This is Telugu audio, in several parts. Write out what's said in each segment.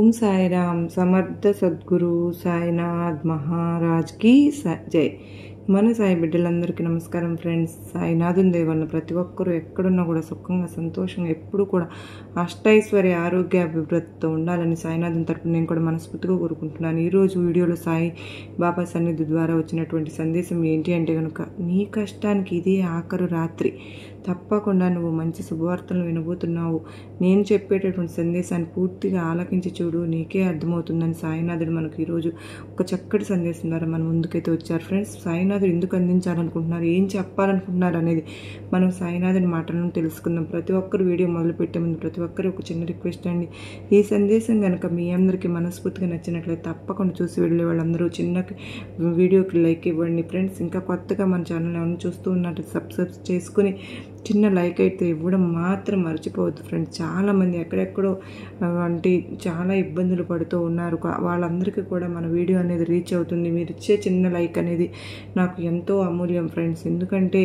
ఓం సాయిరామ్. సమర్థ సద్గురు సాయినాథ్ మహారాజ్ కి జై. మన సాయి బిడ్డలందరికీ నమస్కారం ఫ్రెండ్స్. సాయినాథుని దయ వల్ల ప్రతి ఒక్కరూ ఎక్కడున్నా కూడా సుఖంగా సంతోషంగా ఎప్పుడు కూడా అష్టైశ్వర్య ఆరోగ్య అభివృద్ధితో ఉండాలని సాయినాథుని తరపున నేను కూడా మనస్ఫూర్తిగా కోరుకుంటున్నాను. ఈరోజు వీడియోలో సాయి బాబా సన్నిధి ద్వారా వచ్చినటువంటి సందేశం ఏంటి అంటే కనుక, నీ కష్టానికి ఇదే ఆఖరు రాత్రి, తప్పకుండా నువ్వు మంచి శుభవార్తలను వినబోతున్నావు. నేను చెప్పేటటువంటి సందేశాన్ని పూర్తిగా ఆలకించి చూడు, నీకే అర్థమవుతుందని సాయినాథుడు మనకు ఈరోజు ఒక చక్కటి సందేశం ద్వారా మన ముందుకైతే వచ్చారు ఫ్రెండ్స్. సాయినాథుడు ఎందుకు అందించాలనుకుంటున్నారు, ఏం చెప్పాలనుకుంటున్నారు అనేది మనం సాయినాథుడి మాటలను తెలుసుకుందాం. ప్రతి ఒక్కరు వీడియో మొదలుపెట్టే ముందు ప్రతి ఒక్కరు ఒక చిన్న రిక్వెస్ట్ అండి, ఈ సందేశం కనుక మీ అందరికీ మనస్ఫూర్తిగా నచ్చినట్లయితే తప్పకుండా చూసి వెళ్ళే వాళ్ళందరూ చిన్న వీడియోకి లైక్ ఇవ్వండి ఫ్రెండ్స్. ఇంకా కొత్తగా మన ఛానల్ ఎవరైనా చూస్తూ ఉన్నట్టు సబ్స్క్రైబ్ చేసుకుని చిన్న లైక్ అయితే ఇవ్వడం మాత్రం మర్చిపోవద్దు ఫ్రెండ్స్. చాలామంది ఎక్కడెక్కడో అంటే చాలా ఇబ్బందులు పడుతూ ఉన్నారు. వాళ్ళందరికీ కూడా మన వీడియో అనేది రీచ్ అవుతుంది. మీరు ఇచ్చే చిన్న లైక్ అనేది నాకు ఎంతో అమూల్యం ఫ్రెండ్స్. ఎందుకంటే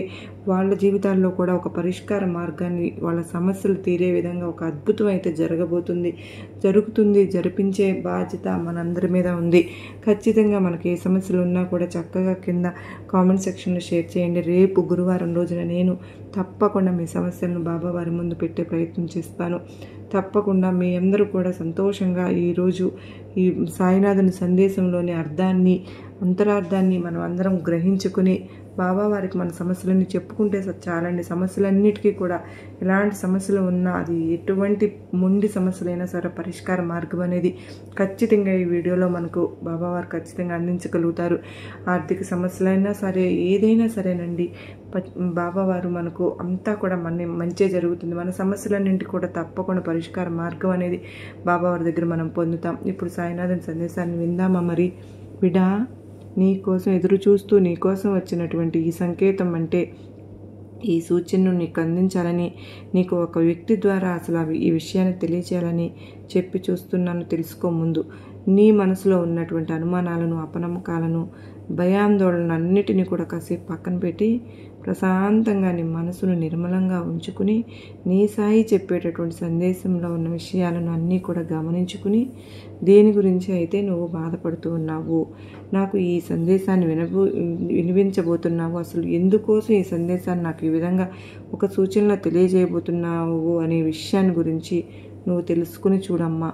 వాళ్ళ జీవితాల్లో కూడా ఒక పరిష్కార మార్గాన్ని, వాళ్ళ సమస్యలు తీరే విధంగా ఒక అద్భుతం అయితే జరుగుతుంది. జరిపించే బాధ్యత మనందరి మీద ఉంది. ఖచ్చితంగా మనకి ఏ సమస్యలు ఉన్నా కూడా చక్కగా కింద కామెంట్ సెక్షన్లో షేర్ చేయండి. రేపు గురువారం రోజున నేను తప్పకుండా మీ సమస్యలను బాబా వారి ముందు పెట్టే ప్రయత్నం చేస్తాను. తప్పకుండా మీ అందరూ కూడా సంతోషంగా ఈరోజు ఈ సాయినాథుని సందేశంలోని అంతరార్థాన్ని మనం అందరం గ్రహించుకుని బాబా వారికి మన సమస్యలన్నీ చెప్పుకుంటే చాలండి. సమస్యలన్నిటికీ కూడా ఎలాంటి సమస్యలు ఉన్నా, అది ఎటువంటి మొండి సమస్యలైనా సరే పరిష్కార మార్గం అనేది ఖచ్చితంగా ఈ వీడియోలో మనకు బాబా వారు ఖచ్చితంగా అందించగలుగుతారు. ఆర్థిక సమస్యలైనా సరే, ఏదైనా సరేనండి, బాబా వారు మనకు అంతా కూడా మంచి జరుగుతుంది. మన సమస్యలన్నింటి కూడా తప్పకుండా పరిష్కార మార్గం అనేది బాబా వారి దగ్గర మనం పొందుతాం. ఇప్పుడు సాయినాథుని సందేశాన్ని విందామా? మరి బిడా, నీ కోసం ఎదురు చూస్తూ నీ కోసం వచ్చినటువంటి ఈ సంకేతం అంటే, ఈ సూచనను నీకు అందించాలని, నీకు ఒక వ్యక్తి ద్వారా అసలు ఈ విషయాన్ని తెలియచేయాలని చెప్పి చూస్తున్నాను. తెలుసుకో. ముందు నీ మనసులో ఉన్నటువంటి అనుమానాలను, అపనమ్మకాలను, భయాందోళనలు అన్నిటినీ కూడా కాసేపు పక్కన పెట్టి ప్రశాంతంగా నీ మనసును నిర్మలంగా ఉంచుకుని నీ సాయి చెప్పేటటువంటి సందేశంలో ఉన్న విషయాలను అన్నీ కూడా గమనించుకుని, దేని గురించి అయితే నువ్వు బాధపడుతూ ఉన్నావు, నాకు ఈ సందేశాన్ని వినిపించబోతున్నావు, అసలు ఎందుకోసం ఈ సందేశాన్ని నాకు ఈ విధంగా ఒక సూచనలో తెలియజేయబోతున్నావు అనే విషయాన్ని గురించి నువ్వు తెలుసుకుని చూడమ్మా.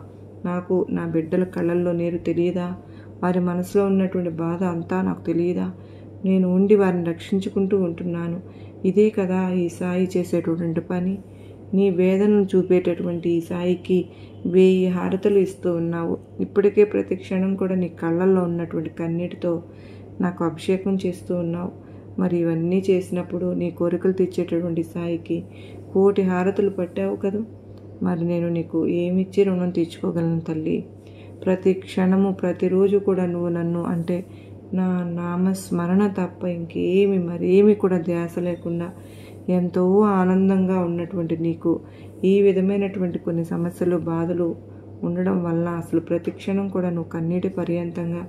నాకు నా బిడ్డల కళ్ళల్లో నీరు తెలియదా? వారి మనసులో ఉన్నటువంటి బాధ అంతా నాకు తెలియదా? నేను ఉండి వారిని రక్షించుకుంటూ ఉంటున్నాను. ఇదే కదా ఈ సాయి చేసేటటువంటి పని. నీ వేదనను చూపేటటువంటి ఈ సాయికి 1000 హారతలు ఇస్తూ ఉన్నావు. ఇప్పటికే ప్రతి క్షణం కూడా నీ కళ్ళల్లో ఉన్నటువంటి కన్నీటితో నాకు అభిషేకం చేస్తూ ఉన్నావు. మరి ఇవన్నీ చేసినప్పుడు నీ కోరికలు తీర్చేటటువంటి సాయికి 1,000,000 హారతులు పట్టావు కదా. మరి నేను నీకు ఏమిచ్చి రుణం తీర్చుకోగలను తల్లి? ప్రతి క్షణము ప్రతిరోజు కూడా నువ్వు నన్ను అంటే నా నామస్మరణ తప్ప మరేమి కూడా ధ్యాస లేకుండా ఎంతో ఆనందంగా ఉన్నటువంటి నీకు ఈ విధమైనటువంటి కొన్ని సమస్యలు, బాధలు ఉండడం వల్ల అసలు ప్రతి క్షణం కూడా నువ్వు కన్నీటి పర్యంతంగా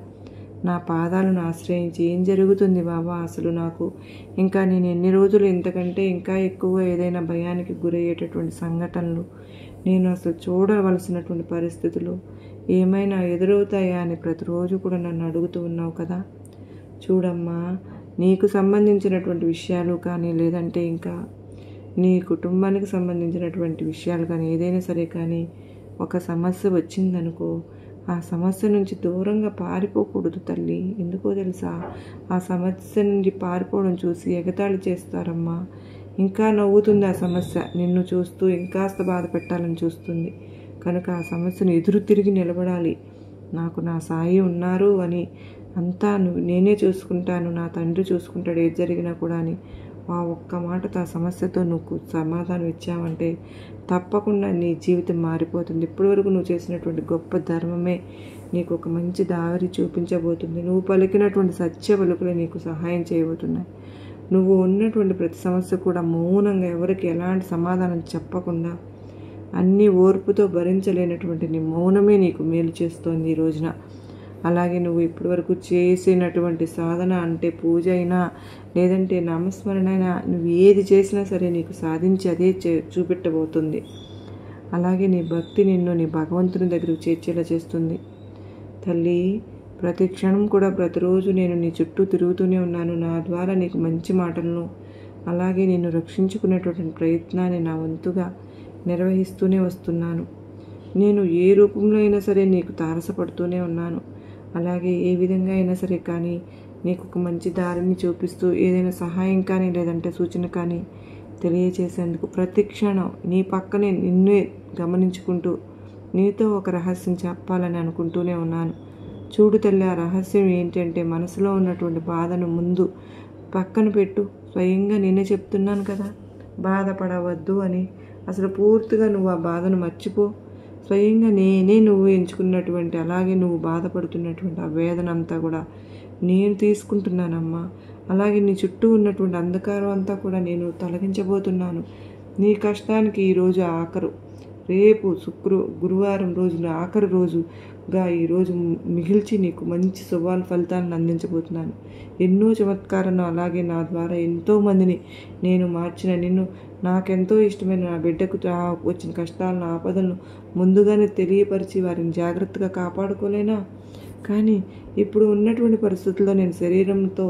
నా పాదాలను ఆశ్రయించి, ఏం జరుగుతుంది బాబా అసలు నాకు, ఇంకా నేను ఎన్ని రోజులు ఇంతకంటే ఇంకా ఎక్కువ ఏదైనా భయానికి గురయ్యేటటువంటి సంఘటనలు, నేను అసలు చూడవలసినటువంటి పరిస్థితులు ఏమైనా ఎదురవుతాయా అని ప్రతిరోజు కూడా నన్ను అడుగుతూ ఉన్నావు కదా. చూడమ్మా, నీకు సంబంధించినటువంటి విషయాలు కానీ, లేదంటే ఇంకా నీ కుటుంబానికి సంబంధించినటువంటి విషయాలు కానీ, ఏదైనా సరే కానీ, ఒక సమస్య వచ్చిందనుకో, ఆ సమస్య నుంచి దూరంగా పారిపోకూడదు తల్లి. ఎందుకో తెలుసా? ఆ సమస్య నుంచి పారిపోవడం చూసి ఎగతాళి చేస్తారమ్మా. ఇంకా నవ్వుతుంది ఆ సమస్య, నిన్ను చూస్తూ ఇంకాస్త బాధ పెట్టాలని చూస్తుంది. కనుక ఆ సమస్యను ఎదురు తిరిగి నిలబడాలి. నాకు నా సాయి ఉన్నారు అని, అంతా నేనే చూసుకుంటాను, నా తండ్రి చూసుకుంటాడు ఏది జరిగినా కూడా అని ఆ ఒక్క మాటతో ఆ సమస్యతో నువ్వు సమాధానం ఇచ్చావంటే తప్పకుండా నీ జీవితం మారిపోతుంది. ఇప్పటివరకు నువ్వు చేసినటువంటి గొప్ప ధర్మమే నీకు ఒక మంచి దారి చూపించబోతుంది. నువ్వు పలికినటువంటి సత్య పలుకులే నీకు సహాయం చేయబోతున్నాయి. నువ్వు ఉన్నటువంటి ప్రతి సమస్య కూడా మౌనంగా, ఎవరికి ఎలాంటి సమాధానం చెప్పకుండా, అన్నీ ఓర్పుతో భరించలేనటువంటి నీ మౌనమే నీకు మేలు చేస్తోంది ఈ రోజున. అలాగే నువ్వు ఇప్పటివరకు చేసినటువంటి సాధన అంటే పూజ అయినా, లేదంటే నామస్మరణ అయినా, నువ్వు ఏది చేసినా సరే నీకు సాధించి అదే చూపెట్టబోతుంది. అలాగే నీ భక్తి నిన్ను నీ భగవంతుని దగ్గరకు చేర్చేలా చేస్తుంది. తల్లి, ప్రతి క్షణం కూడా ప్రతిరోజు నేను నీ చుట్టూ తిరుగుతూనే ఉన్నాను. నా ద్వారా నీకు మంచి మాటలను అలాగే నిన్ను రక్షించుకునేటువంటి ప్రయత్నాన్ని నా వంతుగా నిర్వహిస్తూనే వస్తున్నాను. నేను ఏ రూపంలో అయినా సరే నీకు తారసపడుతూనే ఉన్నాను. అలాగే ఏ విధంగా అయినా సరే కానీ నీకు ఒక మంచి దారిని చూపిస్తూ ఏదైనా సహాయం కానీ లేదంటే సూచన కానీ తెలియచేసేందుకు ప్రతి క్షణం నీ పక్కనే నిన్నే గమనించుకుంటూ నీతో ఒక రహస్యం చెప్పాలని అనుకుంటూనే ఉన్నాను. చూడు తల్లి, ఆ రహస్యం ఏంటంటే మనసులో ఉన్నటువంటి బాధను ముందు పక్కన పెట్టు. స్వయంగా నేనే చెప్తున్నాను కదా, బాధపడవద్దు అని. అసలు పూర్తిగా నువ్వు ఆ బాధను మర్చిపో. స్వయంగా నేనే నువ్వు ఎంచుకున్నటువంటి అలాగే నువ్వు బాధపడుతున్నటువంటి ఆ వేదన అంతా కూడా నేను తీసుకుంటున్నానమ్మా. అలాగే నీ చుట్టూ ఉన్నటువంటి అంధకారం అంతా కూడా నేను తొలగించబోతున్నాను. నీ కష్టానికి ఈరోజు ఆఖరు, రేపు గురువారం రోజున ఆఖరి రోజుగా ఈరోజు మిగిల్చి నీకు మంచి ఫలితాలను అందించబోతున్నాను. ఎన్నో చమత్కారాలను అలాగే నా ద్వారా ఎంతోమందిని నేను మార్చిన నిన్ను నాకెంతో ఇష్టమైన నా బిడ్డకు వచ్చిన కష్టాలను ఆపదలను ముందుగానే తెలియపరిచి వారిని జాగ్రత్తగా కాపాడుకోలేనా? కానీ ఇప్పుడు ఉన్నటువంటి పరిస్థితుల్లో నేను శరీరంతో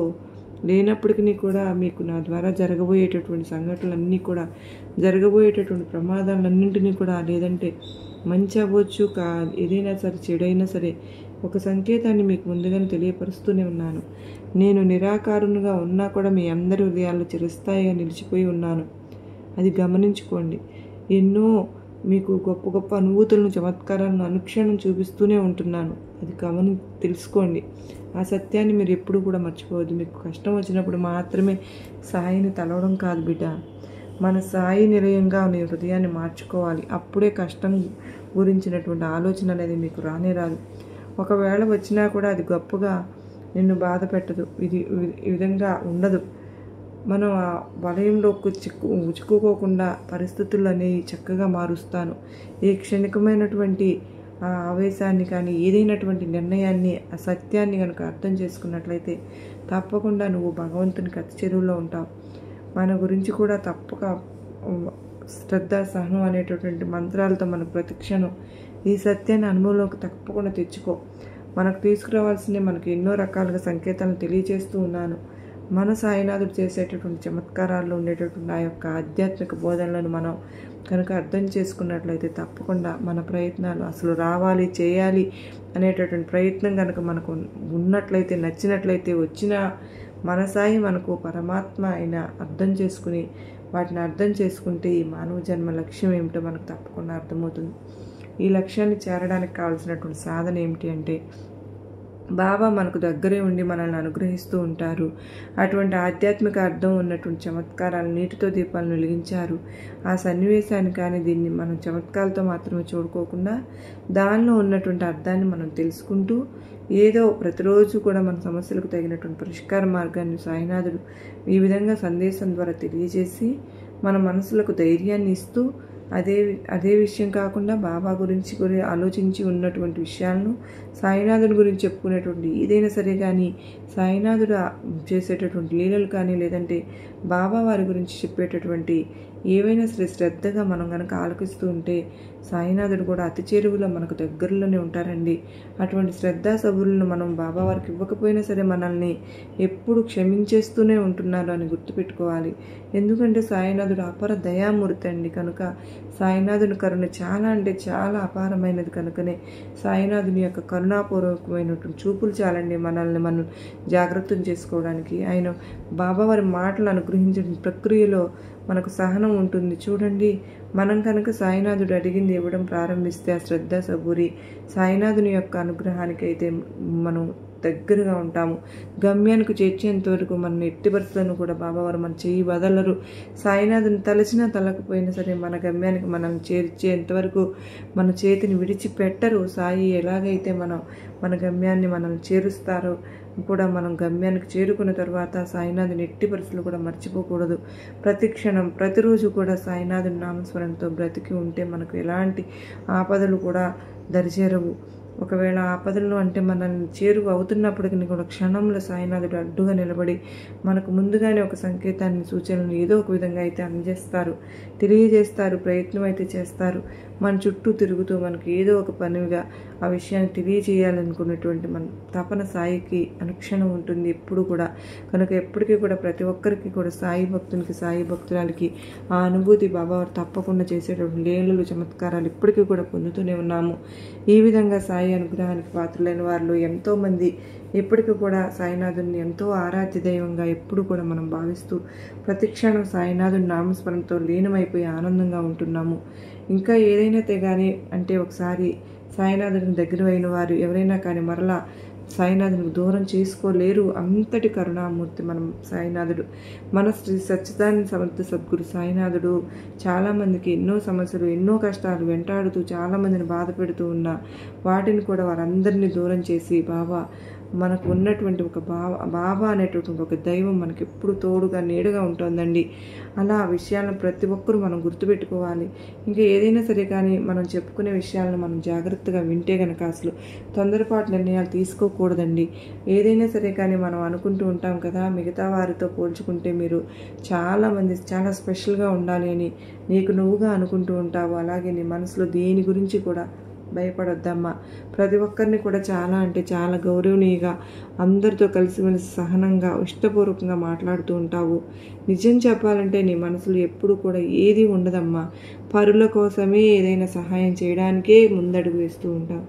లేనప్పటికీ కూడా మీకు నా ద్వారా జరగబోయేటటువంటి సంఘటనలన్నీ కూడా జరగబోయేటటువంటి ప్రమాదాలన్నింటినీ కూడా లేదంటే మంచి అవ్వచ్చు ఏదైనా సరే చెడైనా సరే ఒక సంకేతాన్ని మీకు ముందుగానే తెలియపరుస్తూనే ఉన్నాను. నేను నిరాకారునిగా ఉన్నా కూడా మీ అందరి హృదయాల్లో చిరస్థాయిగా నిలిచిపోయి ఉన్నాను. అది గమనించుకోండి. ఎన్నో మీకు గొప్ప గొప్ప అనుభూతులను చమత్కారాలను అనుక్షణం చూపిస్తూనే ఉంటున్నాను. అది తెలుసుకోండి. ఆ సత్యాన్ని మీరు ఎప్పుడూ కూడా మర్చిపోవద్దు. మీకు కష్టం వచ్చినప్పుడు మాత్రమే సాయిని తలవడం కాదు బిడ్డ, మన సాయి నిలయంగా నీ హృదయాన్ని మార్చుకోవాలి. అప్పుడే కష్టం గురించినటువంటి ఆలోచన అనేది మీకు రానే రాదు. ఒకవేళ వచ్చినా కూడా అది గొప్పగా నిన్ను బాధ పెట్టదు. ఈ విధంగా ఉండదు. మనం ఆ వలయంలోకి చిక్కుకోకుండా పరిస్థితులు అనేవి చక్కగా మారుస్తాను. ఈ క్షణికమైనటువంటి ఆ ఆవేశాన్ని కానీ ఏదైనటువంటి నిర్ణయాన్ని ఆ సత్యాన్ని కనుక అర్థం చేసుకున్నట్లయితే తప్పకుండా నువ్వు భగవంతునికి అతి చెరువులో ఉంటావు. మన గురించి కూడా తప్పక శ్రద్ధ సహనం అనేటటువంటి మంత్రాలతో మన ప్రతిక్షణం ఈ సత్యాన్ని అనుభవంలోకి తప్పకుండా తెచ్చుకో. మనకు తీసుకురావాల్సిందే మనకు ఎన్నో రకాలుగా సంకేతాలను తెలియజేస్తూ ఉన్నాను. మన సాయినాథుడు చేసేటటువంటి చమత్కారాల్లో ఉండేటటువంటి ఆ యొక్క ఆధ్యాత్మిక బోధనలను మనం కనుక అర్థం చేసుకున్నట్లయితే తప్పకుండా మన ప్రయత్నాలు అసలు రావాలి చేయాలి అనేటటువంటి ప్రయత్నం కనుక మనకు ఉన్నట్లయితే నచ్చినట్లయితే వచ్చిన మన సాయి మనకు పరమాత్మ అయిన అర్థం చేసుకుని వాటిని అర్థం చేసుకుంటే ఈ మానవ జన్మ లక్ష్యం ఏమిటో మనకు తప్పకుండా అర్థమవుతుంది. ఈ లక్ష్యాన్ని చేరడానికి కావాల్సినటువంటి సాధన ఏమిటి అంటే బాబా మనకు దగ్గరే ఉండి మనల్ని అనుగ్రహిస్తూ ఉంటారు. అటువంటి ఆధ్యాత్మిక అర్థం ఉన్నటువంటి చమత్కారాలు నీటితో దీపాలను వెలిగించారు. ఆ సన్నివేశాన్ని కానీ దీన్ని మనం చమత్కారాలతో మాత్రమే చూడుకోకుండా దానిలో ఉన్నటువంటి అర్థాన్ని మనం తెలుసుకుంటూ ఏదో ప్రతిరోజు కూడా మన సమస్యలకు తగినటువంటి పరిష్కార మార్గాన్ని సాయినాథుడు ఈ విధంగా సందేశం ద్వారా తెలియజేసి మన మనసులకు ధైర్యాన్ని ఇస్తూ అదే విషయం కాకుండా బాబా గురించి ఆలోచించి ఉన్నటువంటి విషయాలను సాయినాథుడి గురించి చెప్పుకునేటువంటి ఏదైనా సరే కానీ సాయినాథుడు చేసేటటువంటి లీలలు కానీ లేదంటే బాబా వారి గురించి చెప్పేటటువంటి ఏవైనా సరే శ్రద్ధగా మనం కనుక ఆలకిస్తూ ఉంటే సాయినాథుడు కూడా అతి చేరువలో మనకు దగ్గరలోనే ఉంటారండి. అటువంటి శ్రద్ధా సబురులను మనం బాబా వారికి ఇవ్వకపోయినా సరే మనల్ని ఎప్పుడు క్షమించేస్తూనే ఉంటున్నారు అని గుర్తుపెట్టుకోవాలి. ఎందుకంటే సాయినాథుడు అపార దయామూర్తి అండి. కనుక సాయినాథుని కరుణ చాలా అంటే చాలా అపారమైనది. కనుకనే సాయినాథుని యొక్క కరుణాపూర్వకమైనటువంటి చూపులు చాలండి మనల్ని మనం జాగ్రత్తం చేసుకోవడానికి. ఆయన బాబావారి మాటలు అనుగ్రహించిన ప్రక్రియలో మనకు సహనం ఉంటుంది. చూడండి, మనం కనుక సాయినాథుడు అడిగింది ఇవ్వడం ప్రారంభిస్తే ఆ శ్రద్ధ సబూరి సాయినాథుని యొక్క అనుగ్రహానికి అయితే మనం దగ్గరగా ఉంటాము. గమ్యానికి చేర్చేంత వరకు మన ఎట్టి పరిస్థితులను కూడా బాబావారు మన చెయ్యి వదలరు. సాయినాథుని తలచినా తలకపోయినా సరే మన గమ్యానికి మనం చేర్చేంతవరకు మన చేతిని విడిచిపెట్టరు. సాయి ఎలాగైతే మన గమ్యాన్ని మనం చేరుస్తారో కూడా మనం గమ్యానికి చేరుకున్న తర్వాత సాయినాథుని ఎట్టి పరిస్థితులు కూడా మర్చిపోకూడదు. ప్రతి క్షణం ప్రతిరోజు కూడా సాయినాథుని నామస్మరణతో బ్రతికి ఉంటే మనకు ఎలాంటి ఆపదలు కూడా దరిచేరవు. ఒకవేళ ఆపదలు అంటే మనల్ని చేరువ అవుతున్నప్పటికీ కూడా క్షణంలో సాయినాథుడు అడ్డుగా నిలబడి మనకు ముందుగానే ఒక సంకేతాన్ని సూచనలు ఏదో ఒక విధంగా అయితే అందజేస్తారు, తెలియజేస్తారు, ప్రయత్నం అయితే చేస్తారు. మన చుట్టూ తిరుగుతూ మనకి ఏదో ఒక పనిగా ఆ విషయాన్ని తెలియజేయాలనుకున్నటువంటి మన తపన సాయికి అనుక్షణం ఉంటుంది ఎప్పుడు కూడా. కనుక ఎప్పటికీ కూడా ప్రతి ఒక్కరికి కూడా సాయి భక్తునికి, సాయి భక్తురాలకి ఆ అనుభూతి బాబావారు తప్పకుండా చేసేటువంటి లీలలు, చమత్కారాలు ఇప్పటికీ కూడా పొందుతూనే ఉన్నాము. ఈ విధంగా సాయి అనుగ్రహానికి పాత్రులైన వారిలో ఎంతోమంది ఇప్పటికీ కూడా సాయినాథుని ఎంతో ఆరాధ్య దైవంగా ఎప్పుడు కూడా మనం భావిస్తూ ప్రతిక్షణం సాయినాథుని నామస్మరణతో లీనమైపోయి ఆనందంగా ఉంటున్నాము. ఇంకా ఏదైనా తెగాని అంటే ఒకసారి సాయినాథుని దగ్గర అయిన వారు ఎవరైనా కానీ మరలా సాయినాథునికి దూరం చేసుకోలేరు. అంతటి కరుణామూర్తి మనం సాయినాథుడు. మన శ్రీ సచ్చిదానంద సమర్థ సద్గురు సాయినాథుడు చాలామందికి ఎన్నో సమస్యలు, ఎన్నో కష్టాలు వెంటాడుతూ చాలామందిని బాధ పెడుతూ ఉన్న వాటిని కూడా వారందరినీ దూరం చేసి బాబా మనకు ఉన్నటువంటి ఒక బాబా అనేటటువంటి ఒక దైవం మనకి ఎప్పుడు తోడుగా నీడగా ఉంటుందండి. అలా ఆ విషయాలను ప్రతి ఒక్కరూ మనం గుర్తుపెట్టుకోవాలి. ఇంకా ఏదైనా సరే కానీ మనం చెప్పుకునే విషయాలను మనం జాగ్రత్తగా వింటే కనుక అసలు తొందరపాటు నిర్ణయాలు తీసుకోకూడదండి. ఏదైనా సరే కానీ మనం అనుకుంటూ ఉంటాం కదా, మిగతా వారితో పోల్చుకుంటే మీరు చాలామంది చాలా స్పెషల్గా ఉండాలి అని నీకు నువ్వుగా అనుకుంటూ ఉంటావు. అలాగే నీ మనసులో దేని గురించి కూడా భయపడొద్దమ్మా. ప్రతి ఒక్కరిని కూడా చాలా అంటే చాలా గౌరవనీయంగా అందరితో కలిసిమెలిసి సహనంగా ఇష్టపూర్వకంగా మాట్లాడుతూ ఉంటావు. నిజం చెప్పాలంటే నీ మనసులో ఎప్పుడు కూడా ఏది ఉండదమ్మా. పరుల కోసమే ఏదైనా సహాయం చేయడానికే ముందడుగు వేస్తూ ఉంటావు.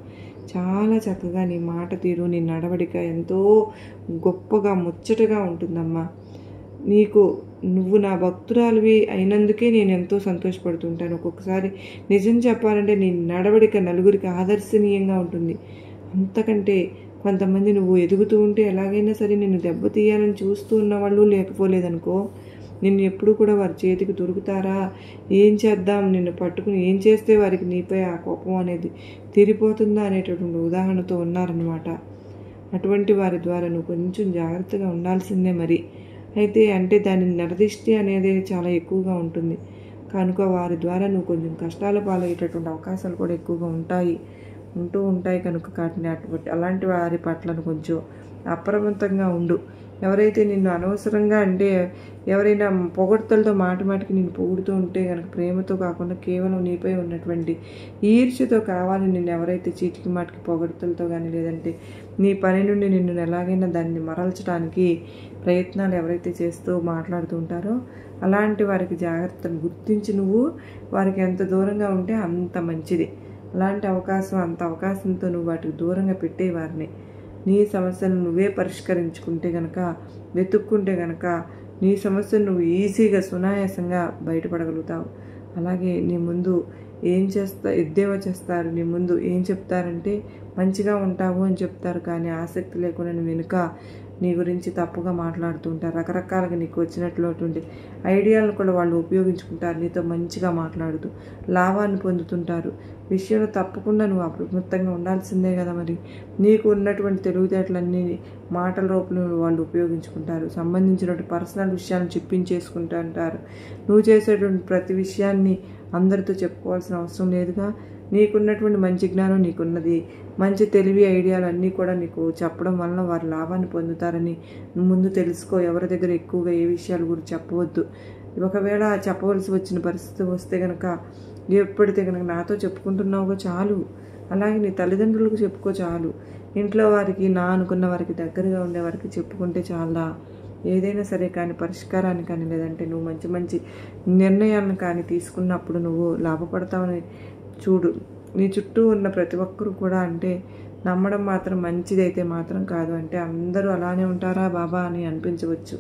చాలా చక్కగా నీ మాట తీరు, నీ నడవడిక ఎంతో గొప్పగా ముచ్చటగా ఉంటుందమ్మా. నువ్వు నా భక్తురాలివి అయినందుకే నేను ఎంతో సంతోషపడుతుంటాను. ఒక్కొక్కసారి నిజం చెప్పాలంటే నీ నడవడిక నలుగురికి ఆదర్శనీయంగా ఉంటుంది. అంతకంటే కొంతమంది నువ్వు ఎదుగుతూ ఉంటే ఎలాగైనా సరే నిన్ను దెబ్బతీయాలని చూస్తూ ఉన్న వాళ్ళు లేకపోలేదనుకో, నిన్ను ఎప్పుడు కూడా వారి చేతికి దొరుకుతారా, ఏం చేద్దాం, నిన్ను పట్టుకుని ఏం చేస్తే వారికి నీపై ఆ కోపం అనేది తీరిపోతుందా అనేటటువంటి ఉదాహరణతో ఉన్నారనమాట. అటువంటి వారి ద్వారా నువ్వు కొంచెం జాగ్రత్తగా ఉండాల్సిందే. మరి అయితే అంటే దాని నరదిష్టి అనేది చాలా ఎక్కువగా ఉంటుంది కనుక వారి ద్వారా నువ్వు కొంచెం కష్టాల పాలయ్యేటటువంటి అవకాశాలు కూడా ఎక్కువగా ఉంటూ ఉంటాయి కనుక అలాంటి వారి పట్లను కొంచెం అప్రమత్తంగా ఉండు. ఎవరైతే నిన్ను అనవసరంగా అంటే ఎవరైనా పొగడ్తలతో మాటికి నిన్ను పొగుడుతూ ఉంటే కనుక ప్రేమతో కాకుండా కేవలం నీపై ఉన్నటువంటి ఈర్ష్యతో కావాలని నిన్ను ఎవరైతే చీటికి మాటికి పొగడ్తలతో కానీ లేదంటే నీ పని నుండి నిన్ను ఎలాగైనా దాన్ని మరల్చడానికి ప్రయత్నాలు ఎవరైతే చేస్తూ మాట్లాడుతూ ఉంటారో అలాంటి వారికి జాగ్రత్తను గుర్తించి నువ్వు వారికి ఎంత దూరంగా ఉంటే అంత మంచిది. అలాంటి అంత అవకాశంతో నువ్వు వాటికి దూరంగా పెట్టే వారిని నీ సమస్యను నువ్వే పరిష్కరించుకుంటే గనక, వెతుక్కుంటే గనక నీ సమస్యను నువ్వు ఈజీగా సునాయాసంగా బయటపడగలుగుతావు. అలాగే నీ ముందు ఎద్దేవా చేస్తారు, నీ ముందు ఏం చెప్తారంటే మంచిగా ఉంటావు అని చెప్తారు, కానీ ఆసక్తి లేకుండా నువ్వు వెనుక నీ గురించి తప్పుగా మాట్లాడుతూ ఉంటారు. రకరకాలుగా నీకు వచ్చినటువంటి ఐడియాలను కూడా వాళ్ళు ఉపయోగించుకుంటారు. నీతో మంచిగా మాట్లాడుతూ లాభాన్ని పొందుతుంటారు. విషయంలో తప్పకుండా నువ్వు అప్రమత్తంగా ఉండాల్సిందే కదా. మరి నీకు ఉన్నటువంటి తెలివితేటలన్నీ మాటల రూపంలో వాళ్ళు ఉపయోగించుకుంటారు. సంబంధించినటువంటి పర్సనల్ విషయాలను చెప్పించేసుకుంటూ అంటారు. నువ్వు చేసేటువంటి ప్రతి విషయాన్ని అందరితో చెప్పుకోవాల్సిన అవసరం లేదుగా. నీకున్నటువంటి మంచి జ్ఞానం నీకున్నది, మంచి తెలివి ఐడియాలు అన్నీ కూడా నీకు చెప్పడం వలన వారు లాభాన్ని పొందుతారని ముందు తెలుసుకో. ఎవరి దగ్గర ఎక్కువగా ఏ విషయాల గురించి చెప్పవద్దు. ఒకవేళ చెప్పవలసి వచ్చిన పరిస్థితి వస్తే కనుక ఎప్పుడైతే కనుక నాతో చెప్పుకుంటున్నావుగా చాలు, అలాగే నీ తల్లిదండ్రులకు చెప్పుకో చాలు, ఇంట్లో వారికి నా అనుకున్న వారికి దగ్గరగా ఉండే వారికి చెప్పుకుంటే చాలా. ఏదైనా సరే కానీ పరిష్కారాన్ని కానీ లేదంటే నువ్వు మంచి మంచి నిర్ణయాలను కానీ తీసుకున్నప్పుడు నువ్వు లాభపడతావని చూడు. నీ చుట్టూ ఉన్న ప్రతి ఒక్కరు కూడా అంటే నమ్మడం మాత్రం మంచిదైతే మాత్రం కాదు. అంటే అందరూ అలానే ఉంటారా బాబా అని అనిపించవచ్చు.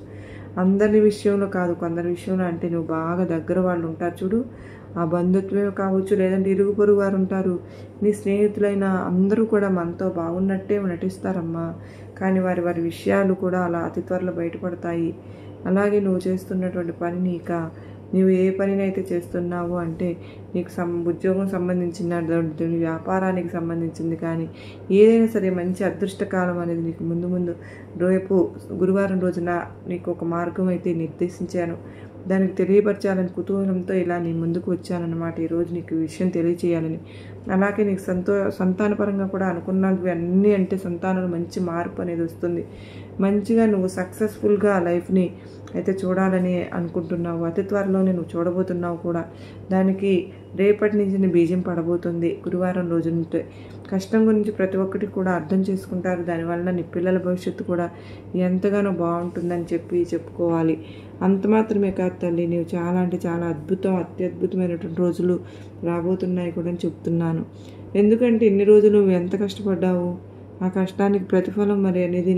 అందరి విషయంలో కాదు, కొందరి విషయంలో అంటే నువ్వు బాగా దగ్గర వాళ్ళు ఉంటారు చూడు, ఆ బంధుత్వమే కావచ్చు, లేదంటే ఇరుగు పొరుగు వారు ఉంటారు, నీ స్నేహితులైన అందరూ కూడా మనతో బాగున్నట్టే నటిస్తారమ్మా. కానీ వారి విషయాలు కూడా అలా అతి త్వరలో బయటపడతాయి. అలాగే నువ్వు చేస్తున్నటువంటి పని నీవు ఏ పనినైతే చేస్తున్నావు అంటే నీకు ఉద్యోగం సంబంధించిన వ్యాపారానికి సంబంధించింది కానీ ఏదైనా సరే మంచి అదృష్టకాలం అనేది నీకు ముందు రేపు గురువారం రోజున నీకు ఒక మార్గం అయితే నిర్దేశించాను. దానికి తెలియపరచాలని కుతూహలంతో ఇలా నీ ముందుకు వచ్చానన్నమాట. ఈరోజు నీకు విషయం తెలియచేయాలని. అలాగే నీకు సంతానపరంగా కూడా అనుకున్నవి అన్నీ అంటే సంతానంలో మంచి మార్పు అనేది వస్తుంది. మంచిగా నువ్వు సక్సెస్ఫుల్గా లైఫ్ని అయితే చూడాలని అనుకుంటున్నావు. అతి త్వరలోనే నువ్వు చూడబోతున్నావు కూడా. దానికి రేపటి నుంచి నీ బీజం పడబోతుంది. గురువారం రోజు నుండి కష్టం గురించి ప్రతి ఒక్కటి కూడా అర్థం చేసుకుంటారు. దానివల్ల నీ పిల్లల భవిష్యత్తు కూడా ఎంతగానో బాగుంటుందని చెప్పుకోవాలి. అంత మాత్రమే కాదు తల్లి, నీవు చాలా అంటే చాలా అత్యద్భుతమైనటువంటి రోజులు రాబోతున్నాయి కూడా అని చెప్తున్నాను. ఎందుకంటే ఇన్ని రోజులు నువ్వు ఎంత కష్టపడ్డావు, ఆ కష్టానికి ప్రతిఫలం మరి అనేది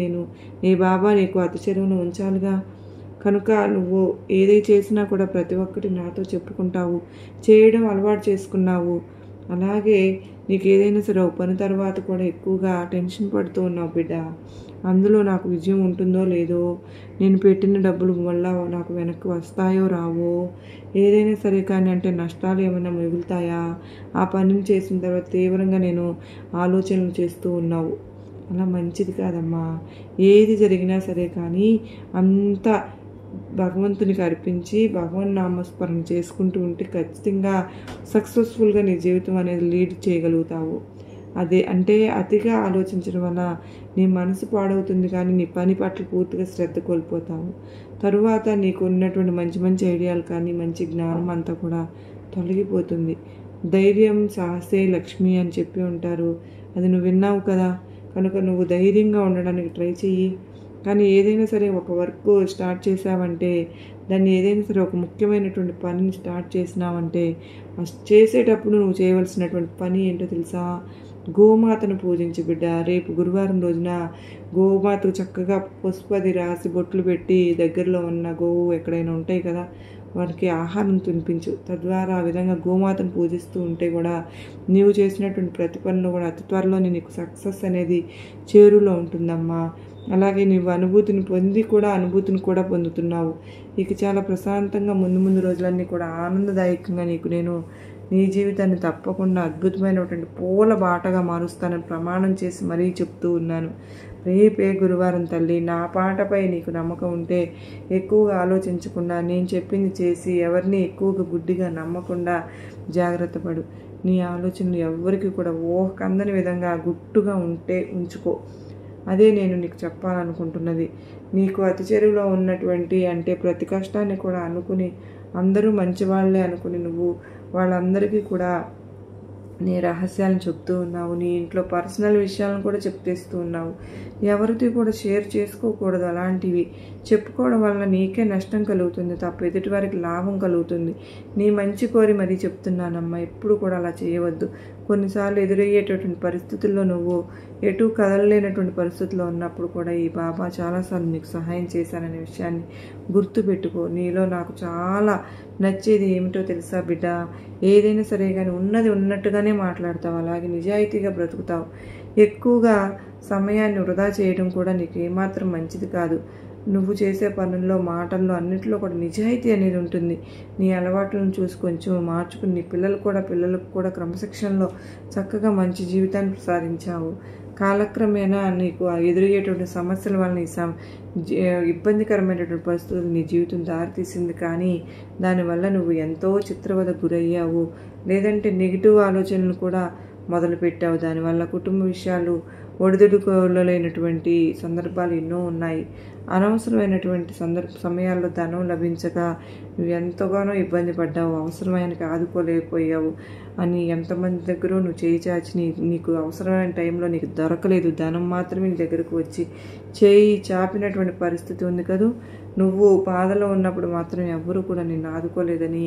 నీ బాబా నీకు అతి చెరువును ఉంచాలిగా. కనుక నువ్వు ఏది చేసినా కూడా ప్రతి ఒక్కటి నాతో చెప్పుకుంటావు, చేయడం అలవాటు చేసుకున్నావు. అలాగే నీకు ఏదైనా సరే ఒక పని తర్వాత కూడా ఎక్కువగా టెన్షన్ పడుతూ ఉన్నావు బిడ్డ. అందులో నాకు విజయం ఉంటుందో లేదో, నేను పెట్టిన డబ్బులు వల్ల నాకు వెనక్కి వస్తాయో రావో, ఏదైనా సరే కానీ అంటే నష్టాలు ఏమైనా మిగులుతాయా, ఆ పనిని చేసిన తర్వాత తీవ్రంగా ఆలోచనలు చేస్తూ ఉన్నావు. అలా మంచిది కాదమ్మా. ఏది జరిగినా సరే కానీ అంతా భగవంతునికి అర్పించి భగవన్ నామస్మరణ చేసుకుంటూ ఉంటే ఖచ్చితంగా సక్సెస్ఫుల్గా నీ జీవితం అనేది లీడ్ చేయగలుగుతావు. అదే అంటే అతిగా ఆలోచించడం వల్ల నీ మనసు పాడవుతుంది, కానీ నీ పని పట్ల పూర్తిగా శ్రద్ధ కోల్పోతావు. తరువాత నీకు ఉన్నటువంటి మంచి మంచి ఐడియాలు కానీ మంచి జ్ఞానం అంతా కూడా తొలగిపోతుంది. ధైర్యం సాహసే లక్ష్మి అని చెప్పి ఉంటారు, అది నువ్వు విన్నావు కదా. కనుక నువ్వు ధైర్యంగా ఉండడానికి ట్రై చెయ్యి. కానీ ఏదైనా సరే ఒక వర్క్ స్టార్ట్ చేసావంటే, దాన్ని ఏదైనా సరే ఒక ముఖ్యమైనటువంటి పనిని స్టార్ట్ చేసినావంటే, చేసేటప్పుడు నువ్వు చేయవలసినటువంటి పని ఏంటో తెలుసా? గోమాతను పూజించి బిడ్డ. రేపు గురువారం రోజున గోమాతకు చక్కగా పసుపది రాసి బొట్లు పెట్టి దగ్గరలో ఉన్న గోవు ఎక్కడైనా ఉంటాయి కదా, వారికి ఆహారం తినిపించు. తద్వారా ఆ విధంగా గోమాతను పూజిస్తూ ఉంటే కూడా నీవు చేసినటువంటి ప్రతి పనిలో కూడా అతి త్వరలోనే నీకు సక్సెస్ అనేది చేరులో ఉంటుందమ్మా. అలాగే నీవు అనుభూతిని కూడా పొందుతున్నావు. ఇక చాలా ప్రశాంతంగా ముందు రోజులన్నీ కూడా ఆనందదాయకంగా నీ జీవితాన్ని తప్పకుండా అద్భుతమైనటువంటి పూల బాటగా మారుస్తానని ప్రమాణం చేసి మరీ చెప్తూ ఉన్నాను. రేపే గురువారం తల్లి. నా పాటపై నీకు నమ్మకం ఉంటే ఎక్కువగా ఆలోచించకుండా నేను చెప్పింది చేసి ఎవరిని ఎక్కువగా గుడ్డిగా నమ్మకుండా జాగ్రత్త పడు. నీ ఆలోచనలు ఎవరికి కూడా కందని విధంగా గుట్టుగా ఉంచుకో. అదే నేను నీకు చెప్పాలనుకుంటున్నది. నీకు అతి చెరువులో ఉన్నటువంటి అంటే ప్రతి కష్టాన్ని కూడా అనుకుని అందరూ మంచివాళ్లే అనుకుని నువ్వు వాళ్ళందరికీ కూడా నీ రహస్యాలను చెప్తూ ఉన్నావు. నీ ఇంట్లో పర్సనల్ విషయాలను కూడా చెప్పేస్తూ ఉన్నావు. ఎవరితో కూడా షేర్ చేసుకోకూడదు. అలాంటివి చెప్పుకోవడం వల్ల నీకే నష్టం కలుగుతుంది తప్ప ఎదుటి వారికి లాభం కలుగుతుంది. నీ మంచి కోరి మరీ చెప్తున్నానమ్మా, ఎప్పుడు కూడా అలా చేయవద్దు. కొన్నిసార్లు ఎదురయ్యేటటువంటి పరిస్థితుల్లో నువ్వు ఎటు కదలలేనటువంటి పరిస్థితుల్లో ఉన్నప్పుడు కూడా ఈ బాబా చాలాసార్లు నీకు సహాయం చేశాననే విషయాన్ని గుర్తుపెట్టుకో. నీలో నాకు చాలా నచ్చేది ఏమిటో తెలుసా బిడ్డ? ఏదైనా సరే కానీ ఉన్నది ఉన్నట్టుగానే మాట్లాడతావు, అలాగే నిజాయితీగా బ్రతుకుతావు. ఎక్కువగా సమయాన్ని వృధా చేయడం కూడా నీకు ఏమాత్రం మంచిది కాదు. నువ్వు చేసే పనుల్లో మాటల్లో అన్నింటిలో కూడా నిజాయితీ అనేది ఉంటుంది. నీ అలవాట్లను చూసి కొంచెం మార్చుకుని నీ పిల్లలకు కూడా క్రమశిక్షణలో చక్కగా మంచి జీవితాన్ని ప్రసాదించావు. కాలక్రమేణా నీకు ఎదురయ్యేటువంటి సమస్యల వలన ఇబ్బందికరమైనటువంటి పరిస్థితులు నీ జీవితం దారితీసింది, కానీ దానివల్ల నువ్వు ఎంతో చిత్రవదకు గురయ్యావు. లేదంటే నెగిటివ్ ఆలోచనలు కూడా మొదలుపెట్టావు. దానివల్ల కుటుంబ విషయాలు ఒడిదుడుకోలేనటువంటి సందర్భాలు ఎన్నో ఉన్నాయి. అనవసరమైనటువంటి సమయాల్లో ధనం లభించక నువ్వు ఎంతగానో ఇబ్బంది పడ్డావు. అవసరమైనకి ఆదుకోలేకపోయావు అని ఎంతమంది దగ్గర నువ్వు చేయి చాచి నీకు అవసరమైన టైంలో నీకు దొరకలేదు. ధనం మాత్రమే నీ దగ్గరకు వచ్చి చేయి చాపినటువంటి పరిస్థితి ఉంది కదూ. నువ్వు బాధలో ఉన్నప్పుడు మాత్రం ఎవ్వరూ కూడా నిన్ను ఆదుకోలేదని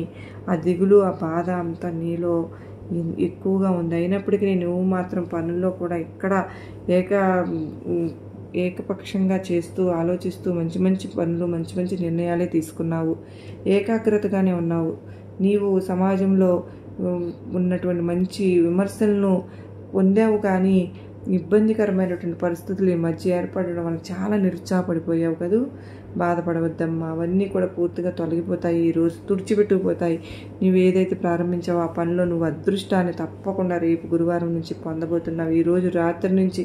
ఆ దిగులు ఆ బాధ అంతా నీలో ఎక్కువగా ఉంది. అయినప్పటికీ నువ్వు మాత్రం పనుల్లో కూడా ఎక్కడ ఏకపక్షంగా చేస్తూ ఆలోచిస్తూ మంచి మంచి పనులు మంచి మంచి నిర్ణయాలే తీసుకున్నావు. ఏకాగ్రతగానే ఉన్నావు. నీవు సమాజంలో ఉన్నటువంటి మంచి విమర్శలను పొందావు, కానీ ఇబ్బందికరమైనటువంటి పరిస్థితులు ఈ మధ్య ఏర్పడడం వల్ల చాలా నిరుత్సాహపడిపోయావు కదూ. బాధపడవద్దమ్మా, అవన్నీ కూడా పూర్తిగా తొలగిపోతాయి. ఈరోజు తుడిచిపెట్టుకుపోతాయి. నువ్వు ఏదైతే ప్రారంభించావో ఆ పనిలో నువ్వు అదృష్టాన్ని తప్పకుండా రేపు గురువారం నుంచి పొందబోతున్నావు. ఈరోజు రాత్రి నుంచి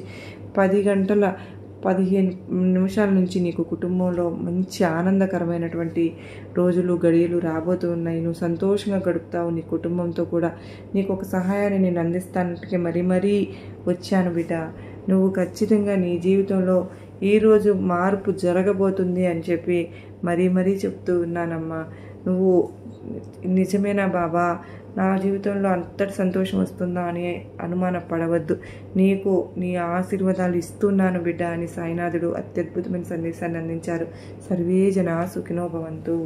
10:15 నుంచి నీకు కుటుంబంలో మంచి ఆనందకరమైనటువంటి రోజులు గడియలు రాబోతూ ఉన్నాయి. నువ్వు సంతోషంగా గడుపుతావు. నీ కుటుంబంతో కూడా నీకు ఒక సహాయాన్ని నేను అందిస్తానంటే మరీ వచ్చాను బిడ్డ. నువ్వు ఖచ్చితంగా నీ జీవితంలో ఈరోజు మార్పు జరగబోతుంది అని చెప్పి మరీ చెప్తూ ఉన్నానమ్మా. నువ్వు నిజమేనా బాబా, నా జీవితంలో అంతటి సంతోషం వస్తుందా అని అనుమానపడవద్దు, నీకు నీ ఆశీర్వాదాలు ఇస్తున్నాను బిడ్డ అని సాయినాథుడు అత్యద్భుతమైన సందేశాన్ని అందించారు. సర్వే జనా సుఖినో భవంతు.